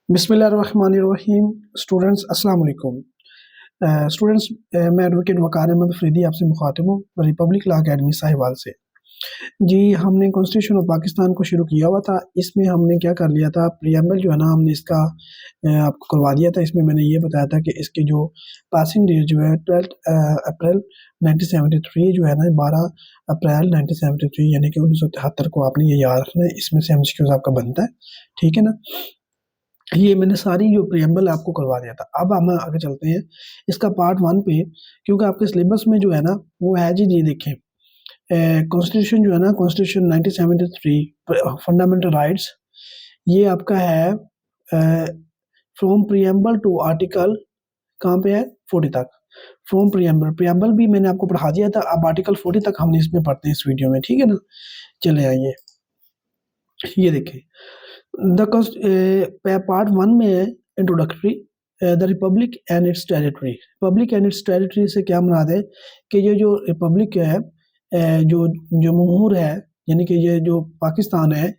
बिस्मिल्लाहिर्रहमानिर्रहीम। स्टूडेंट्स अस्सलाम वालेकुम। स्टूडेंट्स, मैं एडवोकेट वक़ार अहमद अफरीदी आपसे मुखातिब हूँ रिपब्लिक लॉ अकेडमी साहिवाल से। जी, हमने कॉन्स्टिट्यूशन ऑफ पाकिस्तान को शुरू किया हुआ था। इसमें हमने क्या कर लिया था, प्रीएम्बल जो है ना, हमने इसका आपको करवा दिया था। इसमें मैंने ये बताया था कि इसकी जो पासिंग डेट जो है 12 अप्रैल 1973 जो है ना, 12 अप्रैल 1973 यानी कि 1973 को आपने ये याद रखना है। इसमें से एमसीक्यूज़ आपका बनता है, ठीक है ना। ये मैंने सारी जो प्रीएम्बल आपको करवा दिया था। अब हम आगे चलते हैं इसका पार्ट 1 पे, क्योंकि आपके सिलेबस में जो है ना वो है जी, ये देखें कॉन्स्टिट्यूशन जो है ना, कॉन्स्टिट्यूशन 1973 फंडामेंटल राइट्स, ये आपका है फ्रॉम प्रीएम्बल टू आर्टिकल, कहाँ पे है 40 तक। फ्रॉम प्रीएम्बल, प्रीएम्बल भी मैंने आपको पढ़ा दिया था। अब आर्टिकल 40 तक हमने इसमें पढ़ते हैं इस वीडियो में, ठीक है ना। चले आइए, ये देखें द पार्ट 1 में है introductory, the Republic and it's territory. Republic and it's territory से क्या मुराद है कि ये जो रिपब्लिक है, जो जमहूर है, यानी कि ये जो पाकिस्तान है,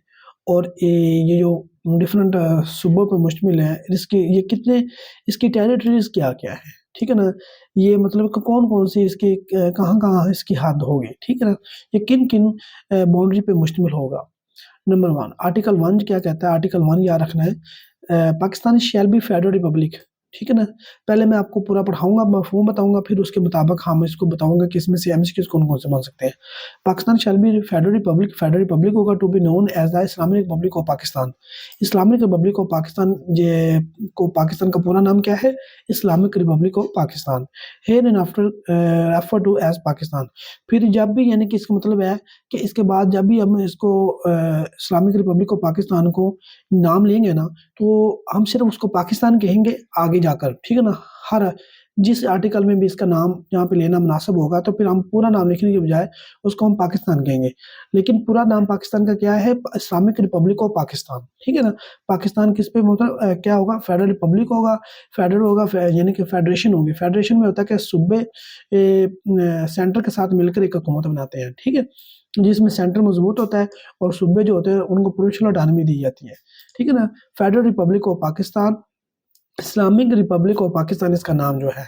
और ये जो डिफरेंट सूबों पर मुश्तमिल है, इसकी ये कितने, इसकी टेरिटरीज क्या क्या है, ठीक है ना। ये मतलब कि कौन कौन सी इसकी कहाँ कहाँ इसकी हद होगी, ठीक है ना। ये किन किन बाउंड्री पे मुश्तमिल होगा। नंबर 1 आर्टिकल 1 क्या कहता है, आर्टिकल 1 याद रखना है, Pakistan shall be federal Republic, ठीक है ना। पहले मैं आपको पूरा पढ़ाऊंगा, मफहूम बताऊंगा, फिर उसके मुताबिक हम इसको बताऊंगा कि इसमें से एमसीक्यूज कौन कौन से बन सकते हैं। Pakistan shall be federal republic, federal republic होगा to be known as the Islamic republic of Pakistan. Islamic republic of Pakistan, ये को पाकिस्तान का पूरा नाम क्या है, Islamic republic of Pakistan. Here and after refer to as Pakistan. फिर जब भी, यानी कि इसका मतलब है कि इसके बाद जब भी हम इसको इस्लामिक रिपब्लिक ऑफ पाकिस्तान को नाम लेंगे ना, तो हम सिर्फ उसको पाकिस्तान कहेंगे आगे जाकर, ठीक है ना। हर जिस आर्टिकल में भी इसका नाम यहाँ पे लेना मुनासिब होगा, तो फिर हम पूरा नाम लिखने के बजाय उसको हम पाकिस्तान कहेंगे। लेकिन पूरा नाम पाकिस्तान का क्या है, इस्लामिक रिपब्लिक ऑफ पाकिस्तान, ठीक है ना। पाकिस्तान किस पे मतलब क्या होगा, फेडरल रिपब्लिक होगा, फेडरल होगा, यानी कि फेडरेशन होगी। फेडरेशन में होता है कि सूबे सेंटर के साथ मिलकर एक हुकूमत बनाते हैं, ठीक है, जिसमें सेंटर मजबूत होता है और सूबे जो होते हैं उनको प्रोविंशियल ऑटोनॉमी दी जाती है, ठीक है ना। Federal Republic of Pakistan, Islamic republic of Pakistan इसका नाम जो है,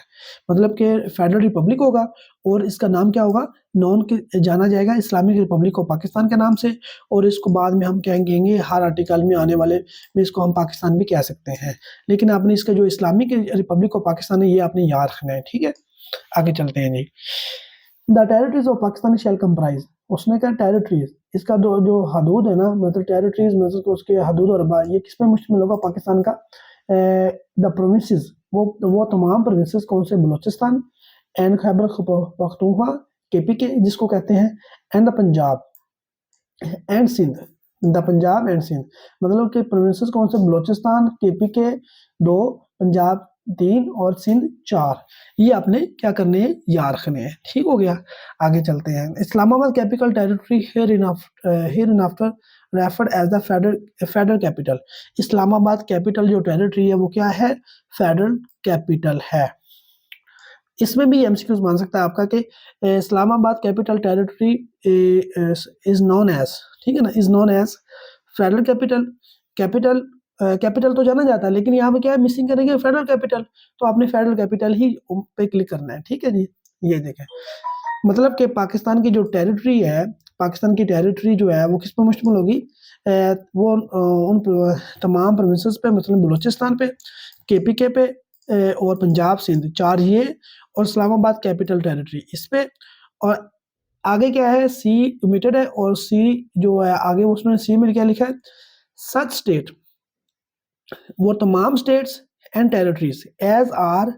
मतलब कि फेडरल रिपब्लिक होगा और इसका नाम क्या होगा, नॉन के जाना जाएगा इस्लामिक रिपब्लिक ऑफ पाकिस्तान के नाम से। और इसको बाद में हम क्या कहेंगे, हर आर्टिकल में आने वाले में इसको हम पाकिस्तान भी कह सकते हैं। लेकिन आपने इसका जो इस्लामिक रिपब्लिक ऑफ पाकिस्तान है, ये आपने याद रखना है, ठीक है। आगे चलते हैं जी। The territories of Pakistan shall comprise, उसने क्या टेरिटरीज, इसका जो हदूद है ना, मतलब टेरिटरीज मतलब तो उसके हदूद और ये किस पे मुश्तमिल होगा पाकिस्तान का। द प्रोविंसेस, वो तमाम प्रोविंसेस कौन से, बलूचिस्तान एंड खैबर पख्तूनख्वा, केपीके जिसको कहते हैं, and the Punjab and Sindh, the Punjab and Sindh, मतलब कि प्रोविंसेस कौन से, बलूचिस्तान, केपीके 2, पंजाब 3 और सिंध 4। ये आपने क्या करने हैं, याद रखने हैं, ठीक हो गया। आगे चलते हैं। Islamabad capital territory hereinafter referred as the federal capital. Islamabad capital जो टेरिटरी है वो क्या है, फेडरल कैपिटल है। इसमें भी एमसीक्यूज बन सकता है आपका कि Islamabad capital territory is known as, ठीक है ना, is known as federal capital. Capital capital तो जाना जाता है, लेकिन यहाँ पे क्या है, मिसिंग करेंगे फेडरल कैपिटल, तो आपने फेडरल कैपिटल ही पे क्लिक करना है, ठीक है जी। ये देखें, मतलब कि पाकिस्तान की जो टेरिटरी है, पाकिस्तान की टेरिटरी जो है वो किस पर मुश्तमिल होगी, वो उन तमाम प्रोविंसेस पे, मतलब बलूचिस्तान पे, केपीके पे और पंजाब सिंध 4 ये, और इस्लामाबाद कैपिटल टेरिटरी इस पे। और आगे क्या है, सी ओमिटेड है, और सी जो है आगे उसमें सी में क्या लिखा है, सच स्टेट, वो तमाम states and territories as are,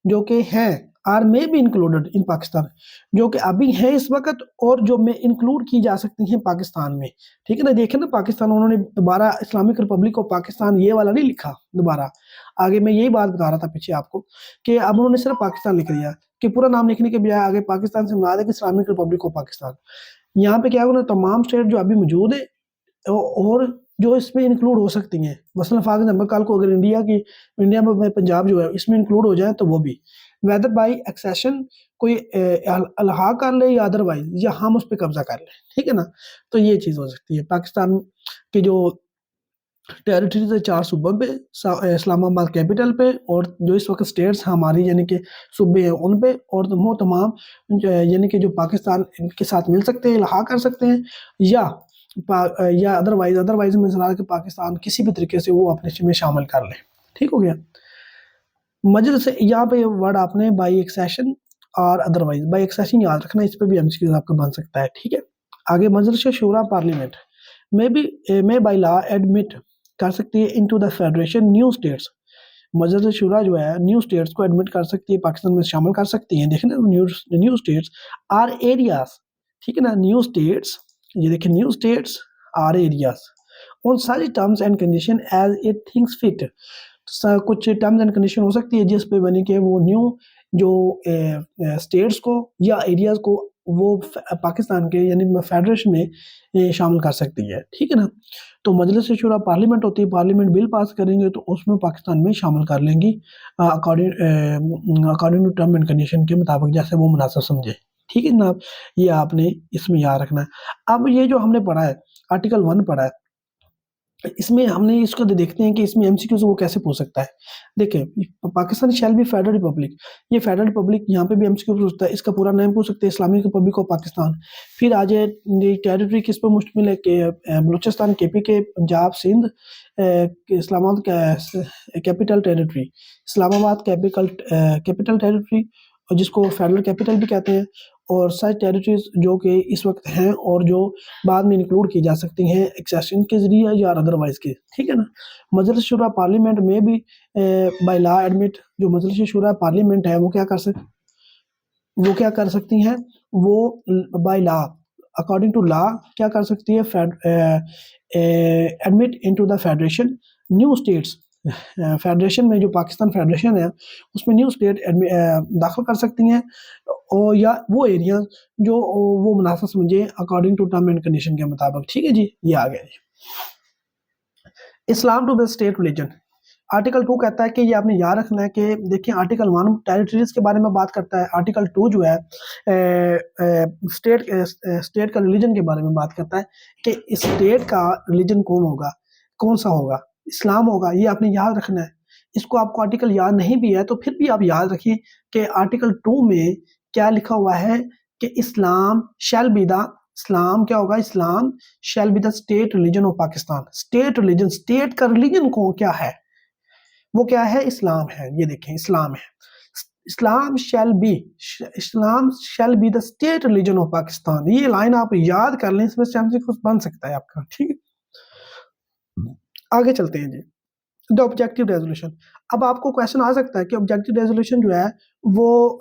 जो कि हैं, आर में भी इंक्लूडेड इन पाकिस्तान, जो कि अभी हैं इस वक्त और जो में इंक्लूड की जा सकती हैं पाकिस्तान में, ठीक है ना। देखें ना, पाकिस्तान उन्होंने दोबारा इस्लामिक रिपब्लिक ऑफ पाकिस्तान ये वाला नहीं लिखा दोबारा। आगे मैं यही बात बता रहा था पीछे आपको कि अब उन्होंने सिर्फ पाकिस्तान लिख दिया, कि पूरा नाम लिखने के बजाय आगे पाकिस्तान से मुराद है कि इस्लामिक रिपब्लिक ऑफ पाकिस्तान। यहाँ पे क्या उन्होंने तमाम स्टेट जो अभी मौजूद है और जो इसमें इंक्लूड हो सकती हैं, मसलन फॉर एग्जाम्पल कल को अगर इंडिया में पंजाब जो है इसमें इंक्लूड हो जाए, तो वो भी वेदर बाई एक्सेशन, कोई अलहा कर ले या अदरवाइज, या हम उस पर कब्जा कर लें, ठीक है ना। तो ये चीज़ हो सकती है। पाकिस्तान के जो टेरिटरीज है 4 सूबों पे, इस्लामाबाद कैपिटल पे, और जो इस वक्त स्टेट्स हमारी यानी कि सूबे हैं उन पे, और वो तमाम यानी कि जो पाकिस्तान के साथ मिल सकते हैं, इल्हा कर सकते हैं, या या अदरवाइज मिसाल कि पाकिस्तान किसी भी तरीके से वो अपने में शामिल कर ले। ठीक हो गया। मजलिस यहाँ पे वर्ड आपने बाई एक्सेशन और अदरवाइज, बाई एक्सेशन याद रखना, इस पे भी एमसीक्यू आपका बन सकता है। ठीक है। आगे Majlis Shoora parliament may by law admit कर सकती है into the federation new states. Majlis Shoora जो है न्यू स्टेट्स को एडमिट कर सकती है, पाकिस्तान में शामिल कर सकती है। देखें ना, न्यू स्टेट्स आर एरियाज, ठीक है ना, न्यू स्टेट्स, ये देखें, new states are areas on such terms and condition as it thinks fit. कुछ टर्म्स एंड कंडीशन हो सकती है जिस पे बने कि वो न्यू जो स्टेट्स को या एरियाज को वो पाकिस्तान के यानी फेडरेशन में शामिल कर सकती है। ठीक है ना। तो मजलिस शूरा पार्लियामेंट होती है, पार्लियामेंट बिल पास करेंगे तो उसमें पाकिस्तान में शामिल कर लेंगी according to term and condition के मुताबिक, जैसे वो मुनासिब समझे। ठीक है जनाब, ये आपने इसमें याद रखना है। अब ये जो हमने पढ़ा है, आर्टिकल 1 पढ़ा है, इसमें हमने इसको देखते हैं कि इसमें एमसीक्यू से वो कैसे पूछ सकता है। देखिए, Pakistan shall be federal Republic, ये फेडरल रिपब्लिक यहाँ पे भी एमसीक्यू पूछता है, इसका पूरा नाम पूछ सकते हैं, इस्लामिक रिपब्लिक ऑफ पाकिस्तान। फिर आ जाए टेरिटरी किस पर मुश्तमिल है कि बलूचिस्तान, केपी के, Punjab, Sindh, Islamabad capital territory, Islamabad capital territory, और जिसको फेडरल कैपिटल भी कहते हैं, और सच टेरिटरीज जो कि इस वक्त हैं और जो बाद में इंक्लूड की जा सकती हैं एक्सेशन के जरिए या अदरवाइज के। ठीक है ना। मजलिस शूरा पार्लियामेंट में भी बाय लॉ एडमिट, जो मजलिस शूरा पार्लियामेंट है वो क्या कर सकती हैं, वो by law, according to law क्या कर सकती है, admit into the federation new states. Federation में जो पाकिस्तान फेडरेशन है उसमें न्यू स्टेट दाखिल कर सकती हैं, और या वो एरिया जो वो मुनासिब समझे according to term and condition के मुताबिक। ठीक है जी, ये आ गया जी। Islam to the state religion, article 2 कहता है कि ये आपने याद रखना है कि देखिए, आर्टिकल 1 टेरिटरीज के बारे में बात करता है, आर्टिकल 2 जो है स्टेट का रिलीजन के बारे में बात करता है कि स्टेट का रिलीजन कौन सा होगा, इस्लाम होगा। ये आपने याद रखना है। इसको आपको आर्टिकल याद नहीं भी है तो फिर भी आप याद रखिए कि आर्टिकल 2 में क्या लिखा हुआ है कि इस्लाम शैल बी द, इस्लाम क्या होगा, Islam shall be the state religion of Pakistan. State religion, state का रिलीजन कौन क्या है, वो क्या है, इस्लाम है। ये देखें, इस्लाम है। Islam shall be the state religion of Pakistan. ये लाइन आप याद कर लें, इसमें से कुछ बन सकता है आपका। ठीक है, आगे चलते हैं जी। द ऑब्जेक्टिव रेजोल्यूशन, अब आपको क्वेश्चन आ सकता है कि ऑब्जेक्टिव रेजोल्यूशन जो है वो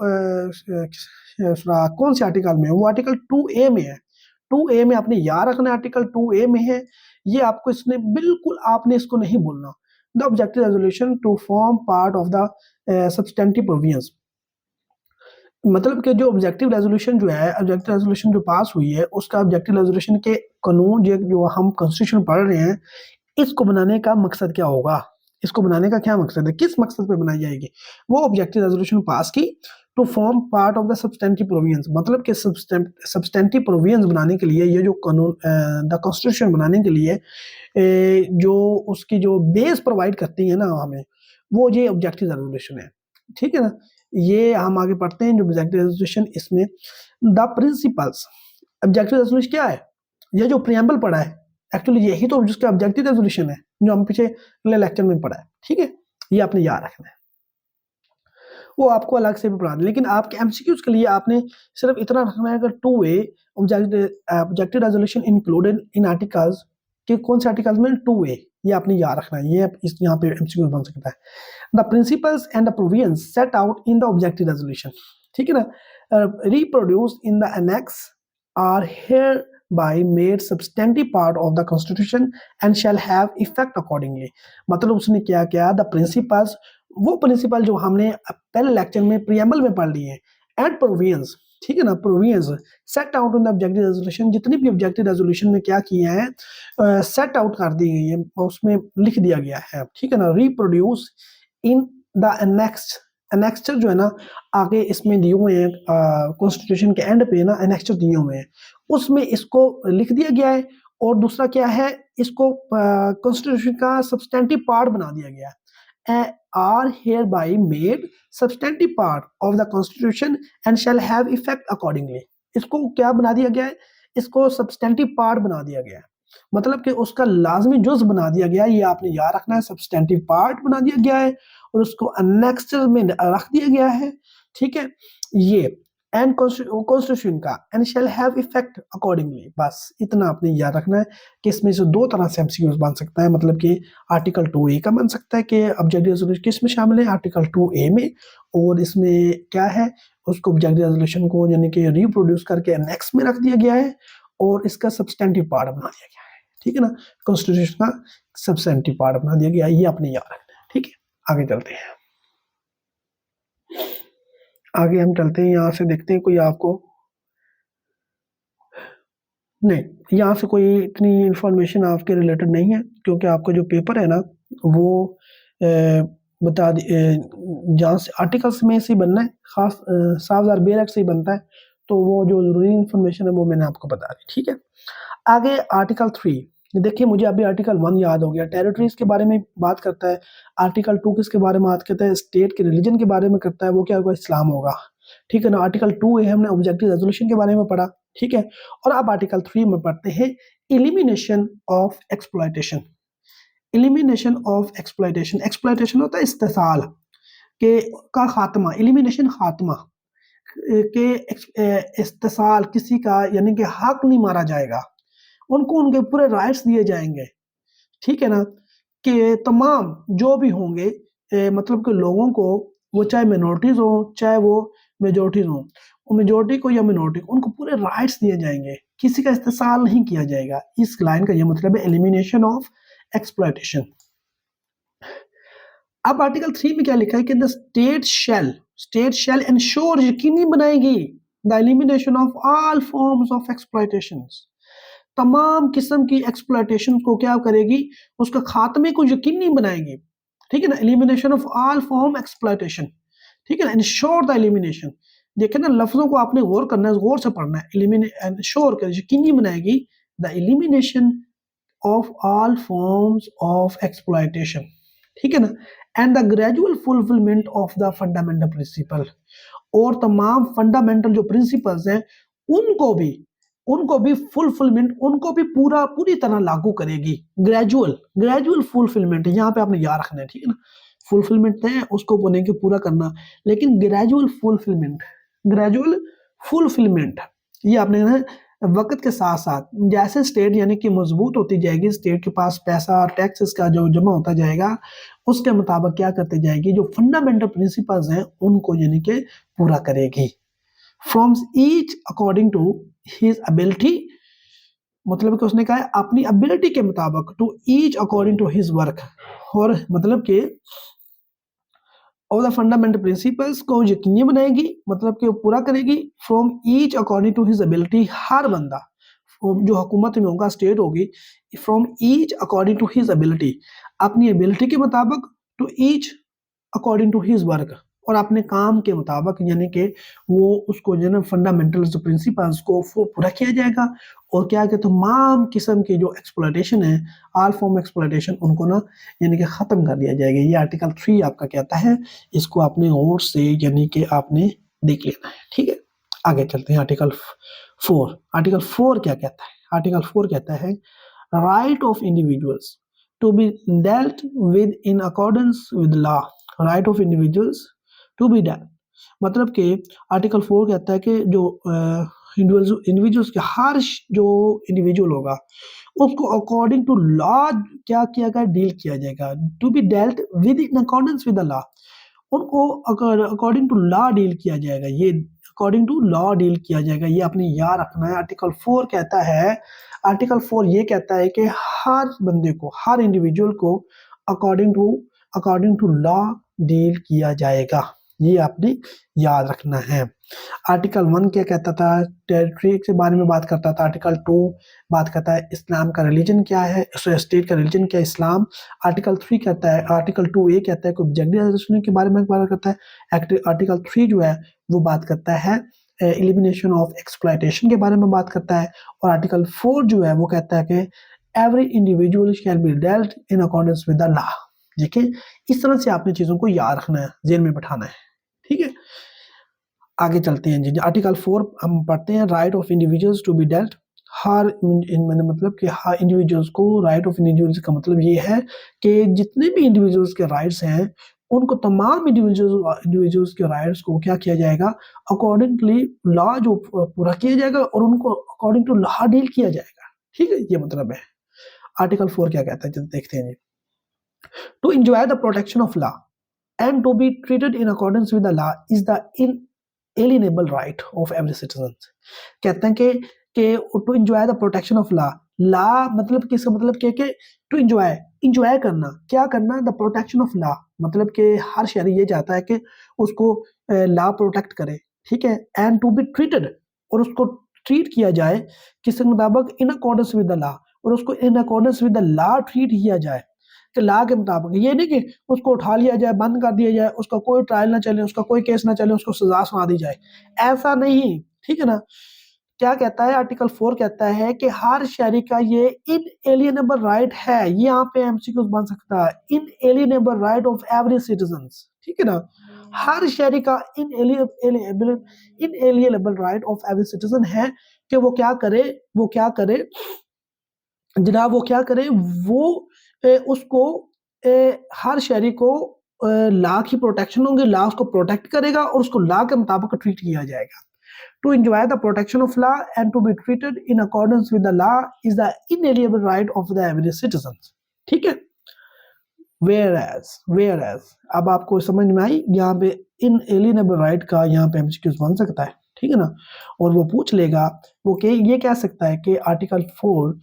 कौन से आर्टिकल में है, वो आर्टिकल 2A में है। 2A में आपने याद रखना, आर्टिकल 2A में है ये, आपको इसने बिल्कुल आपने इसको नहीं बोलना। The objective resolution to form part of the substantive provisions, मतलब कि जो ऑब्जेक्टिव रेजोल्यूशन जो है, ऑब्जेक्टिव रेजोल्यूशन जो पास हुई है उसका ऑब्जेक्टिव रेजोल्यूशन के कानून जो हम कॉन्स्टिट्यूशन पढ़ रहे हैं, इसको बनाने का मकसद क्या होगा, इसको बनाने का क्या मकसद है, किस मकसद पे बनाई जाएगी। वो ऑब्जेक्टिव रेजोल्यूशन पास की to form part of the substantive provisions, मतलब कि सब्सटेंटिव प्रोविजंस बनाने के लिए, ये जो कानून द कॉन्स्टिट्यूशन बनाने के लिए जो उसकी जो बेस प्रोवाइड करती है ना हमें, वो ये ऑब्जेक्टिव रेजोल्यूशन है। ठीक है ना। ये हम आगे पढ़ते हैं जो ऑब्जेक्टिव रेजोल्यूशन, इसमें द प्रिंसिपल्स, ऑब्जेक्टिव रेजोल्यूशन क्या है, ये जो प्रियम्बल पढ़ा है एक्चुअली यही तो जिसका ऑब्जेक्टिव रेजोल्यूशन है जो हम पिछले लेक्चर में पढ़ा है। ठीक है, ये आपने याद रखना है, वो आपको अलग से भी पढ़ा दें, लेकिन आपके एमसीक्यूज के लिए आपने सिर्फ इतना रखना है कि 2A objective resolution included in articles, कि कौन से आर्टिकल्स में, 2A, ये आपने याद रखना है। ये इस यहाँ पे एमसीक्यू बन सकता है। The principles and the provisions set out in the objective resolution, ठीक है ना, reproduced in the annex are here by made substantive part of the constitution and shall have effect accordingly। मतलब उसने क्या किया, द प्रिंसिपल्स, वो principal जो हमने पहले लेक्चर में प्रियम्बल में पढ़ लिए, एंड प्रोविजंस, ठीक है ना, provisions set out in the objective resolution, जितनी भी ऑब्जेक्टिव रेजोल्यूशन में क्या किए हैं सेट आउट कर दी गई है, उसमें लिख दिया गया है। ठीक है ना, रिप्रोड्यूस इन द एनेक्स्चर जो है ना, आगे इसमें दिए हुए हैं कॉन्स्टिट्यूशन के एंड पे ना एनेक्स्चर दिए हुए हैं, उसमें इसको लिख दिया गया है। और दूसरा क्या है, इसको कॉन्स्टिट्यूशन का सब्सटेंटिव पार्ट बना दिया गया है। Are hereby made substantive part of the constitution and shall have effect accordingly. इसको क्या बना दिया गया है, इसको सब्सटेंटिव पार्ट बना दिया गया है, मतलब कि उसका लाजमी जुज बना दिया गया है। ये आपने याद रखना है, सब्सटेंटिव पार्ट बना दिया गया है और उसको अनेक्स्चर में रख दिया गया है, ठीक है। ये एंड कॉन्स्टिट्यूशन का and shall have effect accordingly, बस इतना आपने याद रखना है कि इसमें से दो तरह से एमसीक्यूज बन सकता है, मतलब कि आर्टिकल 2A का बन सकता है कि ऑब्जेक्टिव रेजोल्यूशन किस में शामिल है, आर्टिकल 2A में, और इसमें क्या है उसको ऑब्जेक्टिव रेजोल्यूशन को यानी कि रिप्रोड्यूस करके नेक्स्ट में रख दिया गया है और इसका सब्सटेंटिव पार्ट बना दिया गया है, ठीक है ना। कॉन्स्टिट्यूशन का सब्सटेंटिव पार्ट बना दिया गया, ये आपने याद रखना है, ठीक है। आगे चलते हैं, आगे हम चलते हैं, यहाँ से देखते हैं कोई आपको नहीं, यहाँ से कोई इतनी इंफॉर्मेशन आपके रिलेटेड नहीं है, क्योंकि आपका जो पेपर है ना वो बता जहाँ से आर्टिकल्स में से बनना है, खास सावधार बेर एक्ट से ही बनता है, तो वो जो जरूरी इंफॉर्मेशन है वो मैंने आपको बता दी, ठीक है। आगे आर्टिकल 3, देखिए मुझे अभी आर्टिकल 1 याद हो गया, टेरिटरीज के बारे में बात करता है। आर्टिकल 2 किसके बारे में बात करता है, स्टेट के रिलीजन के बारे में करता है, वो क्या होगा, इस्लाम होगा, ठीक है ना। आर्टिकल 2 है हमने ऑब्जेक्टिव रेजोल्यूशन के बारे में पढ़ा, ठीक है। और अब आर्टिकल 3 में पढ़ते हैं elimination of exploitation. Elimination of exploitation, exploitation होता है इस्तेसाल के का खात्मा, एलिमिनेशन खात्मा के इस्तेसाल किसी का यानी कि हक नहीं मारा जाएगा, उनको उनके पूरे राइट्स दिए जाएंगे, ठीक है ना। कि तमाम जो भी होंगे मतलब कि लोगों को, वो चाहे मिनोरिटीज हो चाहे वो मेजोरिटीज हो, वो मेजोरिटी को या मिनोरिटी को उनको पूरे राइट्स दिए जाएंगे, किसी का इस्तेसाल नहीं किया जाएगा। इस लाइन का ये मतलब है एलिमिनेशन ऑफ एक्सप्लॉयटेशन। अब आर्टिकल 3 में क्या लिखा है कि द स्टेट शेल इंश्योर, यकीनी बनाएगी, the elimination of all forms of exploitation, तमाम किस्म की एक्सप्लॉयटेशन को क्या करेगी, उसका खात्मे को यकीनी बनाएगी, ठीक है ना। Elimination of all form exploitation, ठीक है ना। इंश्योर द एलिमिनेशन, देखे ना लफ्जों को आपने गौर करना है, गौर से पढ़ना है। इंश्योर कर, यकीनी बनाएगी, the elimination of all forms of exploitation, ठीक है ना। And the gradual fulfilment of the fundamental principle, और तमाम फंडामेंटल जो प्रिंसिपल्स हैं उनको भी फुलफिलमेंट, उनको भी पूरी तरह लागू करेगी। ग्रेजुअल फुलफिलमेंट यहाँ पे आपने याद रखना है, ठीक है ना। फुलफिलमेंट है उसको बोलेंगे कि पूरा करना, लेकिन ग्रेजुअल फुलफिलमेंट ये आपने वक्त के साथ साथ जैसे स्टेट यानी कि मजबूत होती जाएगी, स्टेट के पास पैसा टैक्सेस का जो जमा होता जाएगा, उसके मुताबिक क्या करते जाएगी, जो फंडामेंटल प्रिंसिपल्स हैं उनको यानी कि पूरा करेगी। From each according to his ability, मतलब कि उसने कहा है अपनी एबिलिटी के मुताबिक, to each according to his work, और मतलब कि और द फंडामेंटल प्रिंसिपल्स को यकीनी बनाएगी, मतलब कि वो पूरा करेगी। From each according to his ability, हर बंदा जो हुकूमत में होगा, स्टेट होगी, from each according to his ability, अपनी एबिलिटी के मुताबिक, to each according to his work, और अपने काम के मुताबिक, यानी कि वो उसको जो है फंडामेंटल जो प्रिंसिपल्स को पूरा किया जाएगा। और क्या कि तमाम किस्म की जो एक्सप्लॉयटेशन है, ऑल फॉर्म एक्सप्लॉयटेशन, उनको ना यानी कि ख़त्म कर दिया जाएगा। ये आर्टिकल 3 आपका कहता है, इसको आपने और से यानी कि आपने देख लेना है, ठीक है। आगे चलते हैं आर्टिकल 4। आर्टिकल 4 क्या कहता है, आर्टिकल 4 कहता है right of individuals to be dealt with in accordance with law, right of individuals to be dealt, मतलब कि आर्टिकल 4 कहता है कि जो इंडिविजुअल्स के हर जो इंडिविजुअल होगा उसको अकॉर्डिंग टू लॉ क्या किया गया, डील किया जाएगा। To be dealt with in accordance with the law, उनको अकॉर्डिंग टू लॉ डील किया जाएगा, ये अकॉर्डिंग टू लॉ डील किया जाएगा, ये आपने याद रखना है। आर्टिकल 4 कहता है, आर्टिकल 4 ये कहता है कि हर बंदे को, हर इंडिविजुअल को अकॉर्डिंग टू लॉ डील किया जाएगा, ये आपने याद रखना है। आर्टिकल 1 क्या कहता था, टेरिटरी के बारे में बात करता था। आर्टिकल 2 बात करता है इस्लाम का रिलीजन क्या है, स्टेट का रिलीजन क्या है, इस्लाम। आर्टिकल 3 कहता है, आर्टिकल 2A कहता है कि ऑब्जेक्टिव के बारे में बात करता है। आर्टिकल 3 जो है वो बात करता है एलिमिनेशन ऑफ एक्सप्लॉयटेशन के बारे में बात करता है। और आर्टिकल 4 जो है वो कहता है कि every individual shall be dealt in accordance with the law. देखिए इस तरह से आपने चीजों को याद रखना है, जेल में बैठाना है, ठीक है। आगे चलते हैं जी, आर्टिकल 4 हम पढ़ते हैं, right of individuals to be dealt. हर मैंने मतलब कि हर इंडिविजुअल्स को, राइट ऑफ इंडिविजुअल्स का मतलब ये है कि जितने भी इंडिविजुअल्स के राइट्स हैं उनको, तमाम इंडिविजुअल्स के राइट्स को क्या किया जाएगा, अकॉर्डिंगली लॉ जो पूरा किया जाएगा और उनको अकॉर्डिंग टू लॉ डील किया जाएगा, ठीक है, ये मतलब है। आर्टिकल 4 क्या कहता है, जब देखते हैं, to enjoy the protection of law and to be treated in accordance with the law is the inalienable right of every citizen। कहते हैं कि to enjoy the protection of law मतलब कि इसका मतलब क्या, कि to enjoy करना, क्या करना, the protection of law मतलब कि हर शहरी ये चाहता है कि उसको लॉ प्रोटेक्ट करे, ठीक है, and to be treated और उसको ट्रीट किया जाए किसके मुताबिक, इन अकॉर्डेंस विद द लॉ, और उसको इन accordance with the law treat किया जाए, कि लॉ के मुताबिक। ये नहीं कि उसको उठा लिया जाए, बंद कर दिया जाए, उसका कोई ट्रायल ना चले, उसका कोई केस ना चले, उसको सजा सुना दी जाए, ऐसा नहीं, ठीक है ना। क्या कहता है आर्टिकल 4, कहता है कि हर शहरी का ये इनएलिएनेबल राइट है, ये यहाँ पे एमसीक्यू बन सकता है, इनएलिएनेबल राइट ऑफ एवरी सिटीजन, ठीक है ना। हर शहरी का इनएलिएनेबल राइट ऑफ एवरी सिटीजन है कि वो क्या करे, जनाब वो क्या करे, वो उसको हर शहरी को लॉ की प्रोटेक्शन होगी, लॉ उसको प्रोटेक्ट करेगा और उसको लॉ के मुताबिक ट्रीट किया जाएगा। To enjoy the protection of law and to be treated in accordance with the law is the inalienable right of the every citizen, ठीक है। वेयर एज अब आपको समझ में आई, यहाँ पे इनएलिएनेबल राइट का यहाँ पे एमसीक्यूज बन सकता है, ठीक है ना। और वो पूछ लेगा, वो ये कह सकता है कि article 4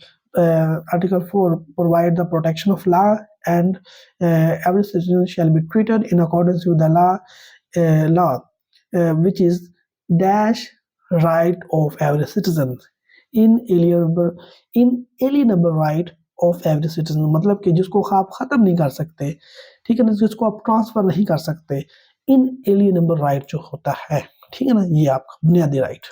provide the protection of law and every citizen shall be treated in accordance with the law which is dash right of every citizen, inalienable right of every citizen मतलब कि जिसको आप खत्म नहीं कर सकते, ठीक है ना, जिसको आप ट्रांसफर नहीं कर सकते, inalienable right जो होता है, ठीक है ना, ये आपका बुनियादी right.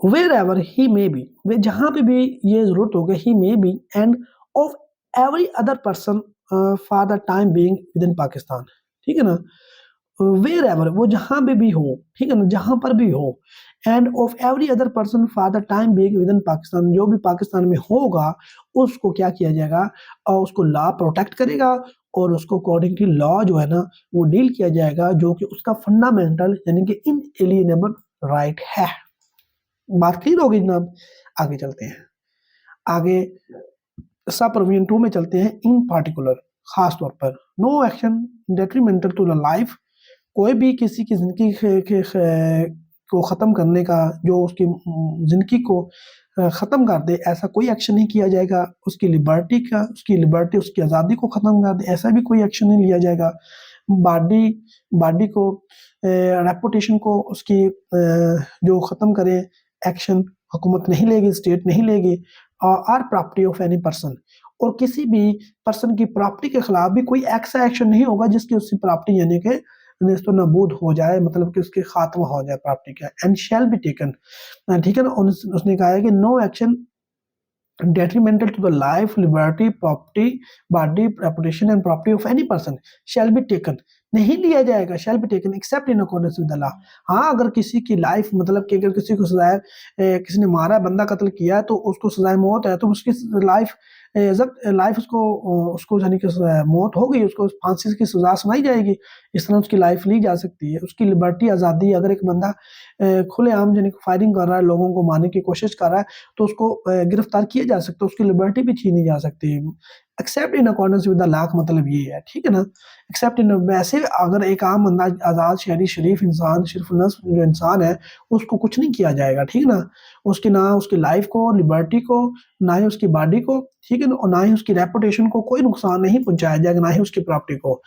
wherever he may be, वे जहां पे भी ये जरूरत होगी, he may be and of every other person for the time being within Pakistan, ठीक है ना। wherever वो जहां पे भी हो, ठीक है ना, जहां पर भी हो, and of every other person for the time being within Pakistan, जो भी पाकिस्तान में होगा उसको क्या किया जाएगा, और उसको लॉ प्रोटेक्ट करेगा और उसको अकॉर्डिंग टू लॉ जो है ना वो डील किया जाएगा, जो कि उसका फंडामेंटल यानी कि इनएलिएनेबल राइट है। बात क्लियर होगी जनाब। आगे चलते हैं, आगे सब प्रोविजन 2 में चलते हैं। इन पार्टिकुलर, खास तौर पर, no action detrimental to the life, कोई भी किसी की जिंदगी को ख़त्म करने का, जो उसकी जिंदगी को ख़त्म कर दे, ऐसा कोई एक्शन नहीं किया जाएगा। उसकी लिबर्टी उसकी आज़ादी को ख़त्म कर दे, ऐसा भी कोई एक्शन नहीं लिया जाएगा। बॉडी को, रेपुटेशन को उसकी जो ख़त्म करे, एक्शन हुकूमत नहीं लेगी, स्टेट नहीं लेगी। और प्रॉपर्टी ऑफ एनी पर्सन, और किसी भी पर्सन की प्रॉपर्टी के खिलाफ भी कोई ऐसा एक्शन नहीं होगा जिसकी उसकी प्रॉपर्टी यानी कि नेस्तो नाबूद हो जाए, मतलब कि उसके खात्मा हो जाए प्रॉपर्टी का। एंड शैल बी टेकन, ठीक है ना, उसने कहा है कि no action detrimental to the life, liberty, property, body, reputation and property of any person shall be taken, नहीं लिया जाएगा, shall be taken except in accordance with the law। हाँ, अगर किसी की लाइफ, मतलब कि अगर किसी को सजाए, किसी ने मारा, बंदा कत्ल किया, तो उसको सजाए मौत है, तो उसकी लाइफ उसको यानी कि मौत हो गई, उसको फांसी की सजा सुनाई जाएगी, इस तरह उसकी लाइफ ली जा सकती है। उसकी लिबर्टी, आज़ादी, अगर एक बंदा खुलेआम यानी फायरिंग कर रहा है, लोगों को मारने की कोशिश कर रहा है, तो उसको गिरफ्तार किया जा सकता है, उसकी लिबर्टी भी छीनी जा सकती है। Accept in accordance with the law का मतलब ये है, ठीक है ना। एक्सेप्ट इन, वैसे अगर एक आम बंदा, आज़ाद शहरी शरीफ इंसान, सिर्फ जो इंसान है, उसको कुछ नहीं किया जाएगा, ठीक है ना। उसकी ना उसकी लाइफ को, लिबर्टी को, ना ही उसकी बॉडी को, ठीक है ना, और ना ही उसकी रेपुटेशन को कोई नुकसान नहीं पहुंचाया जाएगा, ना ही उसकी प्रॉपर्टी को।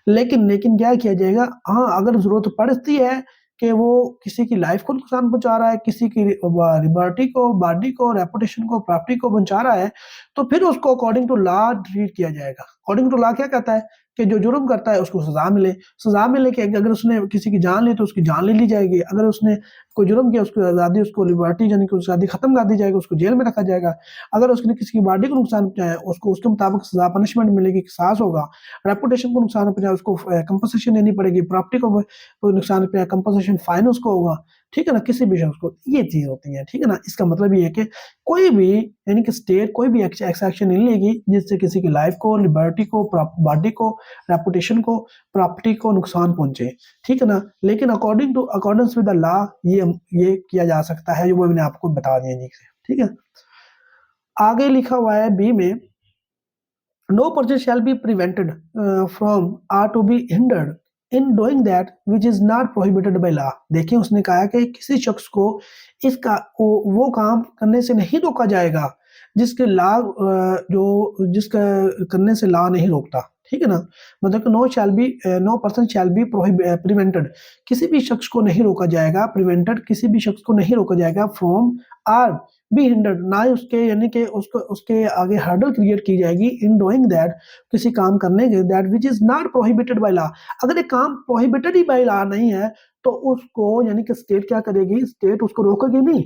लेकिन क्या किया जाएगा, हाँ, अगर जरूरत पड़ती है कि वो किसी की लाइफ को नुकसान पहुंचा रहा है, किसी की लिबर्टी को, बॉडी को, रेपुटेशन को, प्रॉपर्टी को पहुंचा रहा है, तो फिर उसको अकॉर्डिंग टू लॉ ट्रीट किया जाएगा। अकॉर्डिंग टू लॉ क्या कहता है कि जो जुर्म करता है उसको सजा मिले कि अगर उसने किसी की जान ली तो उसकी जान ले ली जाएगी, अगर उसने कोई जुर्म किया उसकी आज़ादी, उसको लिबर्टी यानी कि उसकी आज़ादी खत्म कर दी जाएगी, उसको जेल में रखा जाएगा, अगर उसने किसी की बॉडी को नुकसान पहुंचाया उसको उसके मुताबिक सजा पनिशमेंट मिलेगी, किसास होगा, रेपुटेशन को नुकसान पहुंचाया उसको कंपनसेशन देनी पड़ेगी, प्रॉपर्टी को नुकसान पहुंचाया कंपनसेशन फाइन उसको होगा, ठीक है ना, किसी भी शख्स को, ये चीज होती है, ठीक है ना। इसका मतलब ये है कि कोई भी यानी कि स्टेट कोई भी एक्शन नहीं लेगी जिससे किसी की लाइफ को, लिबर्टी को, बॉडी को, रेपुटेशन को, प्रॉपर्टी को नुकसान पहुंचे, ठीक है ना। लेकिन अकॉर्डेंस विद द लॉ ये किया जा सकता है, जो मैंने आपको बता दिया जी, ठीक है। आगे लिखा हुआ है बी में, no person shall be prevented from or to be hindered in doing that which is not prohibited by law. देखिए उसने कहा कि किसी शख्स को इसका वो काम करने से नहीं रोका जाएगा जिसके लॉ जिसका करने से लॉ नहीं रोकता, ठीक है ना। मतलब कि no person shall be prevented, किसी भी शख्स को नहीं रोका जाएगा, प्रिवेंटेड किसी भी शख्स को नहीं रोका जाएगा, फ्रॉम आर बी हिंडर्ड, ना उसके यानी कि उसके आगे हर्डल क्रिएट की जाएगी, इन डूइंग दैट किसी काम करने के, that which is not prohibited by law. अगर एक काम प्रोहिबिटेड ही बाय लॉ नहीं है तो उसको यानी कि स्टेट क्या करेगी, स्टेट उसको रोकेगी नहीं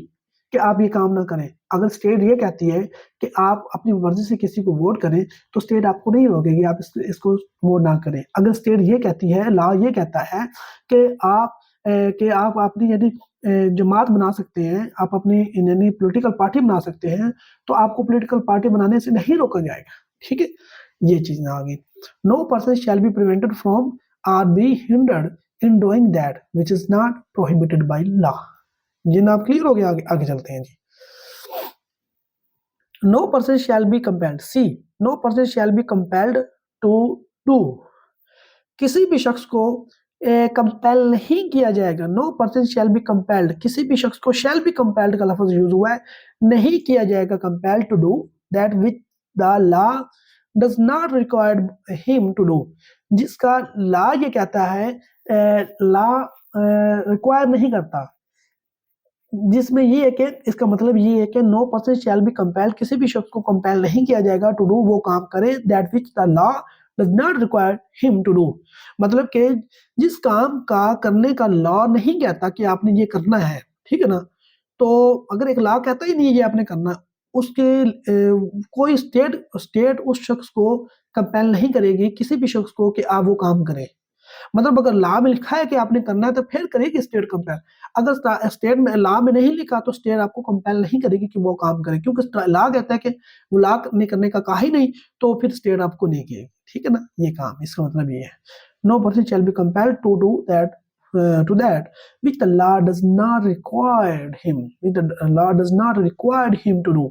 कि आप ये काम ना करें। अगर स्टेट ये कहती है कि आप अपनी मर्जी से किसी को वोट करें तो स्टेट आपको नहीं रोकेगी आप इसको वोट ना करें। अगर स्टेट ये कहती है, लॉ ये कहता है कि आप अपनी यदि जमात बना सकते हैं, आप अपनी यानी पॉलिटिकल पार्टी बना सकते हैं, तो आपको पॉलिटिकल पार्टी बनाने से नहीं रोका जाएगा, ठीक है। ये चीज ना आगे, no person shall be prevented from or be hindered in doing that which is not prohibited by law. जी ना, आप क्लियर हो गया, आगे चलते हैं जी। No person shall be compelled, see no person shall be compelled to do, किसी भी शख्स को कंपेल नहीं किया जाएगा। No person shall be compelled, किसी भी शख्स को शैल बी कंपेल्ड का लफ्ज यूज हुआ है, नहीं किया जाएगा compelled to do that which the law does not required him to do, जिसका लॉ ये कहता है लॉ रिक्वायर नहीं करता, जिसमें ये है कि इसका मतलब ये है कि no person shall be compelled, किसी भी शख्स को कंपेल नहीं किया जाएगा टू डू वो काम करे, that which the law does not require him to do, मतलब कि जिस काम का करने का लॉ नहीं कहता कि आपने ये करना है, ठीक है ना। तो अगर एक लॉ कहता ही नहीं है ये आपने करना, उसके कोई स्टेट उस शख्स को कंपेल नहीं करेगी किसी भी शख्स को कि आप वो काम करें। मतलब अगर लॉ में लिखा है कि आपने करना है तो फिर करेगी स्टेट कंपेल, अगर स्टेट में लॉ में नहीं लिखा तो स्टेट आपको कंपेल नहीं करेगी कि वो काम करे, क्योंकि लॉ कहता है कि वो लॉ नहीं करने का कहा ही नहीं, तो फिर स्टेट आपको नहीं करेगी, ठीक है ना। ये काम, इसका मतलब ये है, no person shall be compelled to do that to that which the law does not required him, which the law does not required him to do,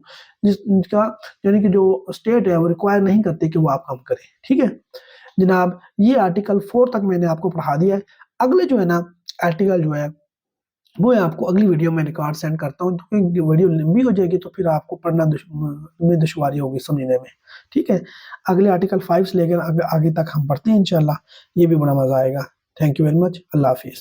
जिसका यानी कि जो स्टेट है वो रिक्वायर नहीं करती कि वो आप काम करें, ठीक है जनाब। ये आर्टिकल 4 तक मैंने आपको पढ़ा दिया है। अगले जो है ना आर्टिकल जो है वो है आपको अगली वीडियो में रिकॉर्ड सेंड करता हूँ, क्योंकि वीडियो लंबी हो जाएगी तो फिर आपको पढ़ना में दुश्वारी होगी समझने में, ठीक है। अगले आर्टिकल 5 से लेकर आगे तक हम पढ़ते हैं इंशाल्लाह, ये भी बड़ा मजा आएगा। थैंक यू वेरी मच, अल्लाह हाफिज़।